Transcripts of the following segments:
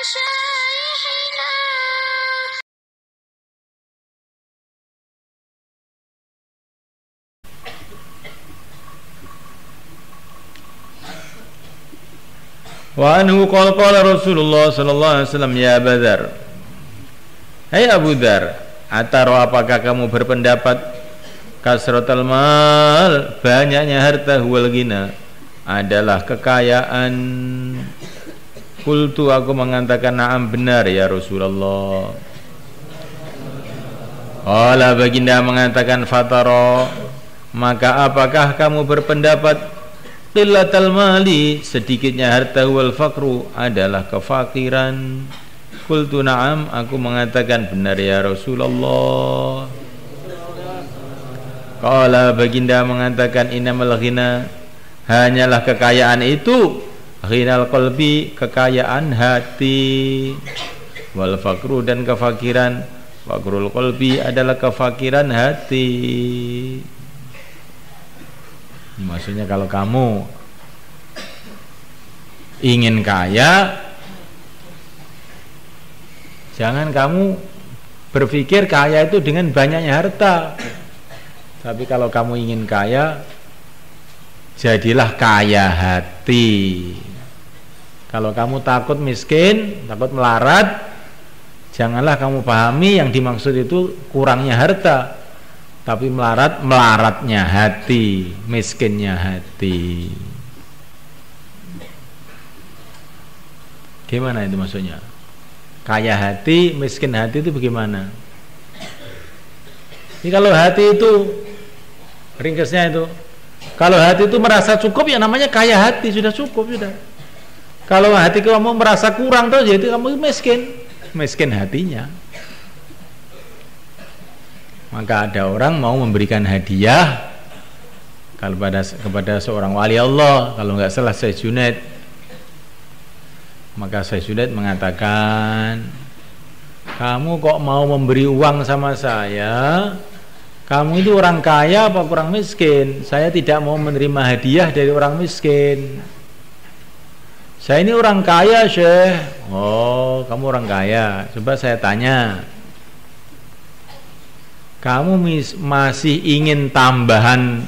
مشايخنا. Wa anhu qala Rasulullah sallallahu alaihi wasallam, ya Abu Dzar, hai Abu Dzar, ataro apakah kamu berpendapat kasratul mal, banyaknya harta, huwal ghina, adalah kekayaan? Qultu, aku mengatakan, na'am, benar ya Rasulullah. Qala, baginda mengatakan, fataro, maka apakah kamu berpendapat qillatal mali, sedikitnya harta, wal faqru, adalah kefakiran? Qultu na'am, aku mengatakan, benar ya Rasulullah. Qala, baginda mengatakan, innamal ghina, hanyalah kekayaan itu, ghinal qalbi, kekayaan hati, wal faqru, dan kefakiran, faqrul qalbi, adalah kefakiran hati. Maksudnya kalau kamu ingin kaya, jangan kamu berpikir kaya itu dengan banyaknya harta. Tapi kalau kamu ingin kaya, jadilah kaya hati. Kalau kamu takut miskin, takut melarat, janganlah kamu pahami yang dimaksud itu kurangnya harta, tapi melaratnya hati, miskinnya hati. Gimana itu maksudnya? Kaya hati, miskin hati itu bagaimana? Ini kalau hati itu, ringkasnya itu, kalau hati itu merasa cukup, ya namanya kaya hati, sudah cukup, sudah. Kalau hati kamu merasa kurang terus, jadi kamu miskin hatinya. Maka ada orang mau memberikan hadiah kepada seorang wali Allah, kalau nggak salah Syekh Junaid. Maka Syekh Junaid mengatakan, kamu kok mau memberi uang sama saya? Kamu itu orang kaya apa orang miskin? Saya tidak mau menerima hadiah dari orang miskin. Saya ini orang kaya, Syekh. Oh, kamu orang kaya. Coba saya tanya, kamu masih ingin tambahan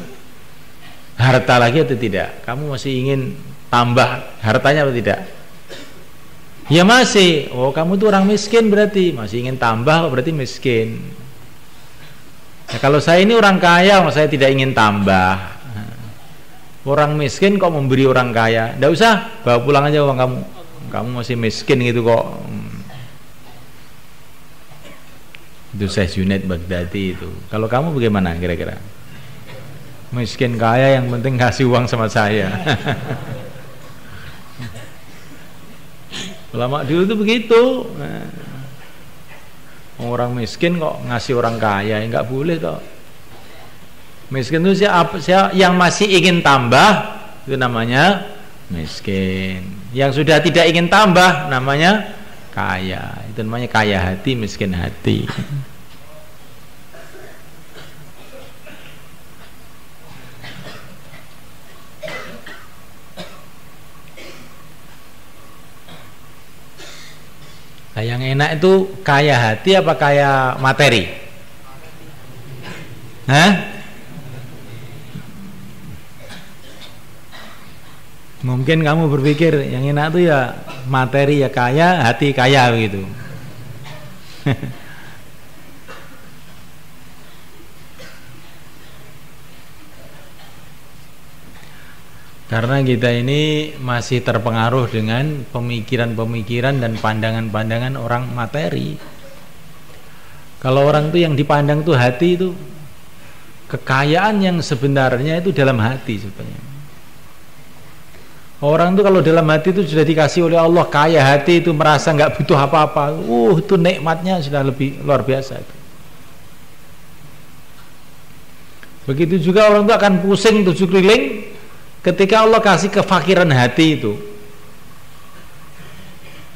harta lagi atau tidak? Kamu masih ingin tambah hartanya atau tidak? Ya masih. Oh, kamu itu orang miskin berarti. Masih ingin tambah, berarti miskin. Nah, kalau saya ini orang kaya, saya tidak ingin tambah. Orang miskin kok memberi orang kaya? Tidak usah, bawa pulang aja uang kamu. Kamu masih miskin gitu kok. Itu Syekh Junaid Baghdadi itu. Kalau kamu bagaimana kira-kira? Miskin kaya, yang penting kasih uang sama saya. Ulama dulu itu begitu. Orang miskin kok ngasih orang kaya, nggak boleh toh. Miskin itu siapa yang masih ingin tambah, itu namanya miskin. Yang sudah tidak ingin tambah namanya kaya. Itu namanya kaya hati, miskin hati. Nah, yang enak itu kaya hati apa kaya materi? Hah? Mungkin kamu berpikir yang enak itu ya materi ya kaya, hati kaya begitu. Karena kita ini masih terpengaruh dengan pemikiran-pemikiran dan pandangan-pandangan orang materi. Kalau orang itu yang dipandang itu hati, itu kekayaan yang sebenarnya itu dalam hati sebenarnya. Orang itu kalau dalam hati itu sudah dikasih oleh Allah kaya hati, itu merasa nggak butuh apa-apa. Itu nikmatnya sudah lebih luar biasa itu. Begitu juga orang itu akan pusing 7 keliling ketika Allah kasih kefakiran hati itu.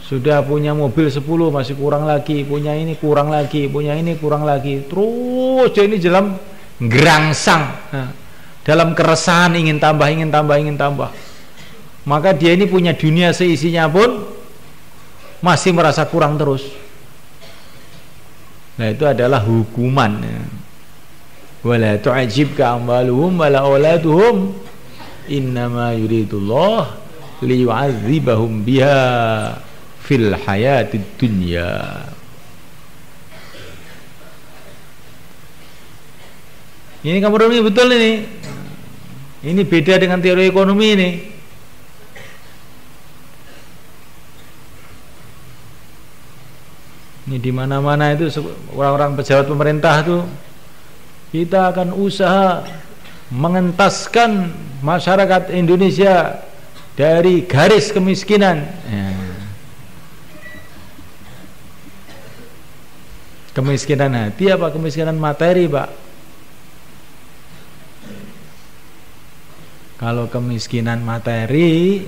Sudah punya mobil 10 masih kurang lagi, punya ini kurang lagi, punya ini kurang lagi. Terus dia ini dalam gerangsang, dalam keresahan, ingin tambah, ingin tambah, ingin tambah. Maka dia ini punya dunia seisinya pun masih merasa kurang terus. Nah, itu adalah hukuman. Wala tu'jibka amwaluhum wala auladuhum innama yuridullah liyu'adzibahum biha fil hayatid dunya. Ini kompromi betul ini. Ini beda dengan teori ekonomi ini. Ini di mana-mana itu orang-orang pejabat pemerintah itu kita akan usaha mengentaskan masyarakat Indonesia dari garis kemiskinan. Ya. Kemiskinan hati apa kemiskinan materi, Pak? Kalau kemiskinan materi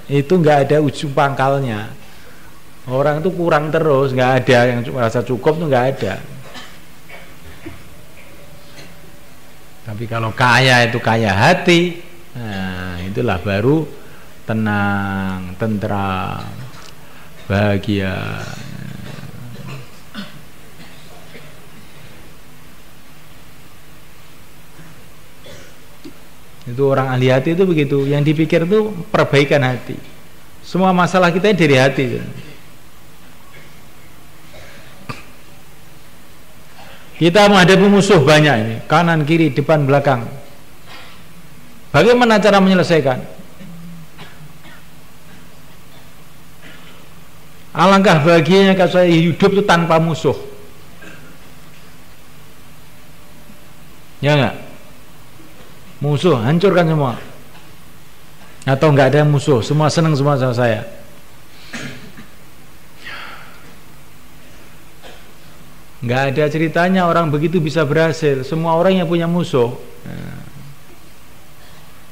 itu nggak ada ujung pangkalnya. Orang itu kurang terus, nggak ada yang merasa cukup tuh nggak ada. Tapi kalau kaya itu kaya hati, nah itulah baru tenang, tentram, bahagia. Itu orang ahli hati itu begitu. Yang dipikir itu perbaikan hati. Semua masalah kita dari hati. Kita menghadapi musuh banyak ini, kanan, kiri, depan, belakang. Bagaimana cara menyelesaikan? Alangkah bahagianya kalau saya hidup itu tanpa musuh. Ya enggak? Musuh, hancurkan semua. Atau enggak ada musuh, semua senang semua sama saya. Nggak ada ceritanya orang begitu bisa berhasil. Semua orang yang punya musuh. Nah,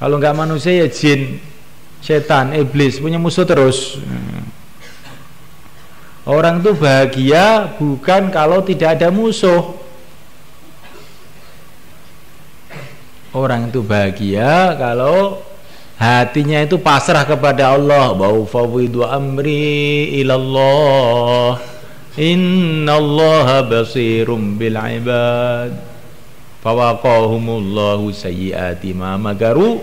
kalau nggak manusia ya jin, setan, iblis punya musuh terus. Nah, orang itu bahagia bukan kalau tidak ada musuh. Orang itu bahagia kalau hatinya itu pasrah kepada Allah. Bau fawwidu amri ilallah. Innallaha basirum bil ibad. Fawaqahumullahu sayyiati ma makaru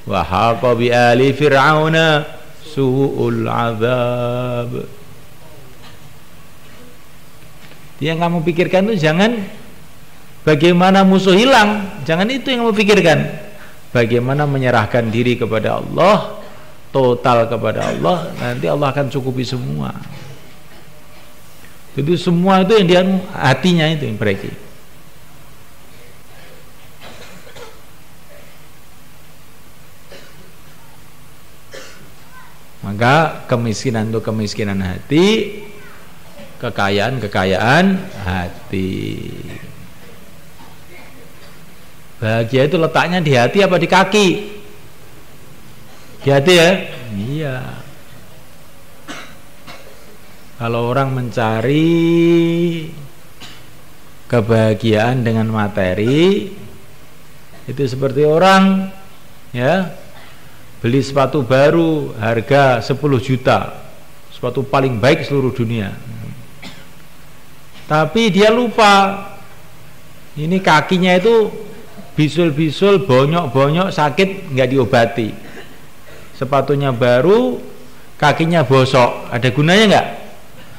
wa haqa bi ali fir'auna su'ul azab. Yang kamu pikirkan itu jangan bagaimana musuh hilang, jangan itu yang kamu pikirkan. Bagaimana menyerahkan diri kepada Allah, total kepada Allah, nanti Allah akan cukupi semua. Jadi semua itu yang dia hatinya itu yang pergi. Maka kemiskinan itu kemiskinan hati, kekayaan hati. Bahagia itu letaknya di hati apa di kaki? Di hati ya? Iya. Kalau orang mencari kebahagiaan dengan materi, itu seperti orang ya beli sepatu baru harga 10 juta, sepatu paling baik seluruh dunia. Tapi dia lupa ini kakinya itu bisul-bisul, bonyok-bonyok, sakit nggak diobati. Sepatunya baru, kakinya bosok, ada gunanya nggak?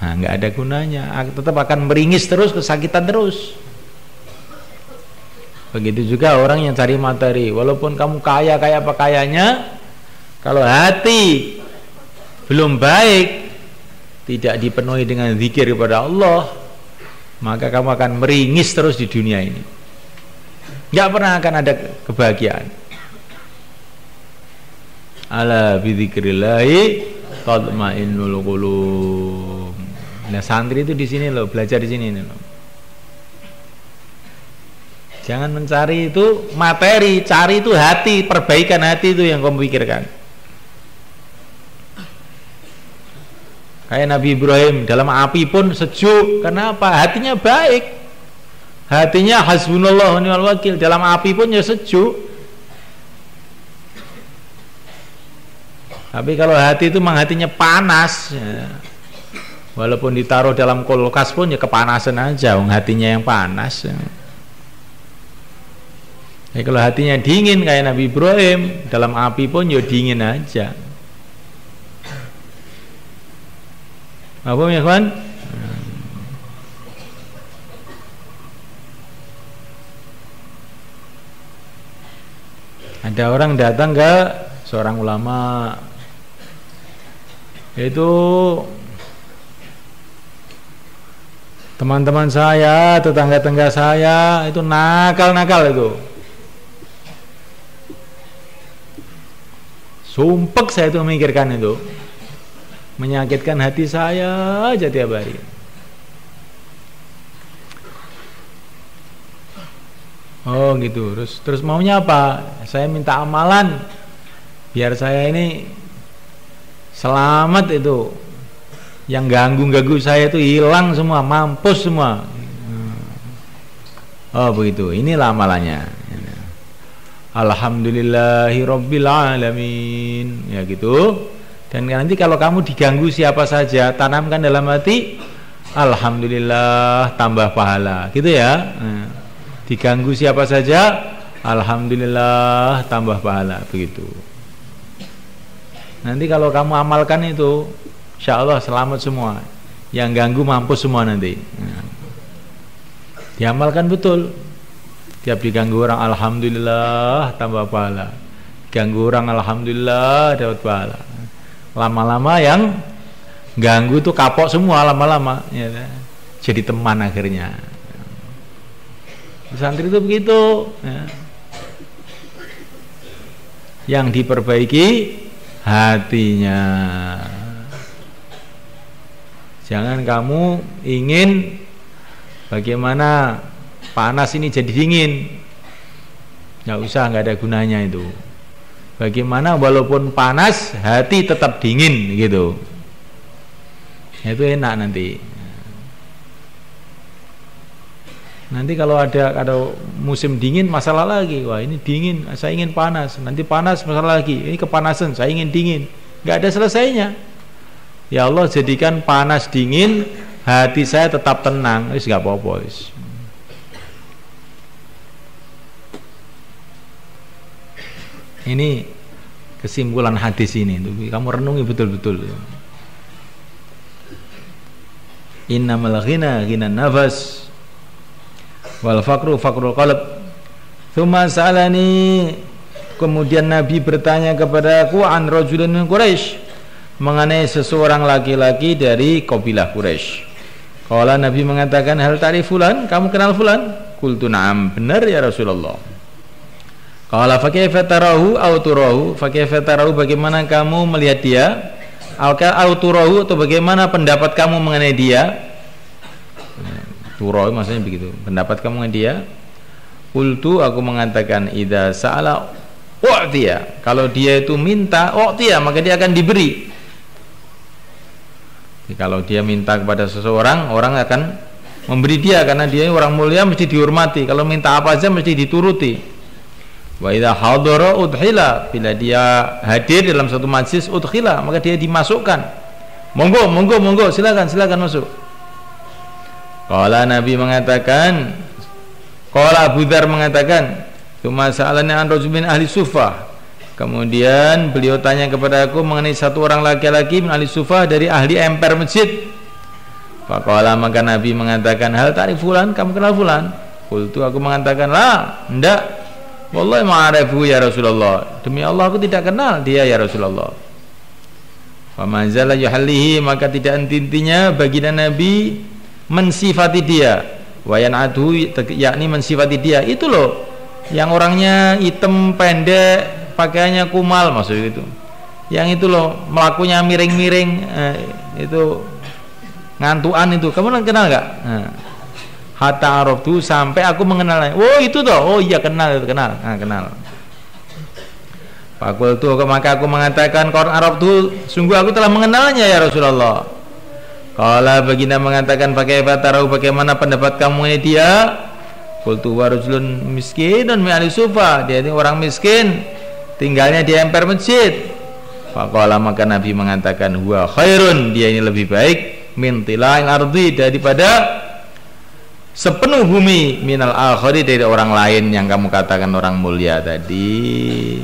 Nah, nggak ada gunanya, tetap akan meringis terus, kesakitan terus. Begitu juga orang yang cari materi, walaupun kamu kaya apa kayanya, kalau hati belum baik, tidak dipenuhi dengan zikir kepada Allah, maka kamu akan meringis terus di dunia ini. Nggak pernah akan ada kebahagiaan. Ala bidzikrillahi tatma'innul qulub. Nah, santri itu di sini loh, belajar di sini loh. Jangan mencari itu materi, cari itu hati, perbaikan hati itu yang kamu pikirkan. Kayak Nabi Ibrahim dalam api pun sejuk. Kenapa? Hatinya baik. Hatinya hasbunallah wa ni'mal wakil, dalam api pun ya sejuk. Tapi kalau hati itu memang hatinya panas ya, Walaupun ditaruh dalam kulkas pun ya kepanasan aja, hatinya yang panas. Ya, kalau hatinya dingin kayak Nabi Ibrahim, dalam api pun ya dingin aja. Apa ya kawan? Ada orang datang ke seorang ulama, itu teman-teman saya, tetangga-tetangga saya itu nakal-nakal itu. Sumpek saya itu memikirkan itu, menyakitkan hati saya aja tiap hari. Oh gitu, terus maunya apa? Saya minta amalan biar saya ini selamat itu, yang ganggu saya itu hilang semua, mampus semua. Oh begitu, inilah amalannya. Alhamdulillahirabbil alamin, ya gitu. Dan nanti kalau kamu diganggu siapa saja, tanamkan dalam hati alhamdulillah, tambah pahala, gitu ya. Diganggu siapa saja, alhamdulillah, tambah pahala, begitu. Nanti kalau kamu amalkan itu, insya Allah selamat semua. Yang ganggu mampus semua nanti. Diamalkan betul. Tiap diganggu orang alhamdulillah tambah pahala, ganggu orang alhamdulillah dapat pahala. Lama-lama yang ganggu tuh kapok semua, lama-lama ya, jadi teman akhirnya. Santri itu begitu ya. Yang diperbaiki hatinya. Jangan kamu ingin bagaimana panas ini jadi dingin, nggak usah, nggak ada gunanya itu. Bagaimana walaupun panas hati tetap dingin gitu, itu enak nanti. Nanti kalau ada musim dingin masalah lagi, wah ini dingin saya ingin panas, nanti panas masalah lagi, ini kepanasan saya ingin dingin, nggak ada selesainya. Ya Allah jadikan panas dingin hati saya tetap tenang, wis nggak apa-apa wis. Ini kesimpulan hadis ini, kamu renungi betul-betul. Innamal ghina ghinan nafas wal faqru faqrul qalb. Tsumma sa'alani, kemudian Nabi bertanya kepadaku an rajulin min Quraisy, mengenai seseorang laki-laki dari kabilah Quraisy. Qala, Nabi mengatakan, hal ta'rif fulan, kamu kenal fulan? Qultu na'am, benar ya Rasulullah. Qala fa kaifa tarahu aw turahu, fa kaifa tarahu, bagaimana kamu melihat dia, aw turahu, atau bagaimana pendapat kamu mengenai dia. Turahu maksudnya begitu, pendapat kamu mengenai dia. Qultu, aku mengatakan, idza sa'ala u'tiya, kalau dia itu minta u'tiya maka dia akan diberi. Jadi, kalau dia minta kepada seseorang, orang akan memberi dia, karena dia orang mulia mesti dihormati. Kalau minta apa aja mesti dituruti. Wa idza hadara udkhila, bila dia hadir dalam satu majlis udkhila, maka dia dimasukkan. Monggo, monggo, monggo, silakan, silakan masuk. Qala, Nabi mengatakan, qala Abu Dzar mengatakan, "Tsumma sa'alani an rajulin ahli Sufah." Kemudian beliau tanya kepada aku mengenai satu orang laki-laki min ahli Sufah, dari ahli emper masjid. Faqala, maka Nabi mengatakan, hal ta'rif fulan, kamu kenal fulan? Qultu, aku mengatakan, la, enggak. Wallahi ma'arifu ya Rasulullah, demi Allah aku tidak kenal dia ya Rasulullah. Famazala yuhallihi, maka tidak henti-hentinya baginda Nabi mensifati dia. Wayan adu, yakni mensifati dia, itu loh yang orangnya hitam pendek, pakaiannya kumal, maksud itu. Yang itu loh melakunya miring-miring, itu ngantuan itu, kamu kenal nggak? Hatta araftu, sampai aku mengenalnya. Oh itu toh, oh iya kenal, itu kenal, kenal. Fakultu, maka aku mengatakan, qad araftu, sungguh aku telah mengenalnya ya Rasulullah. Qala, baginda mengatakan, pakai batarahu, bagaimana pendapat kamu ini dia? Qultu wa rajulun miskinun min ahli Sufah, dia ini orang miskin, tinggalnya di emper masjid. Faqala, maka Nabi mengatakan, huwa khairun, dia ini lebih baik min tila'il ardi, daripada sepenuh bumi, minal akhari, dari orang lain yang kamu katakan orang mulia tadi.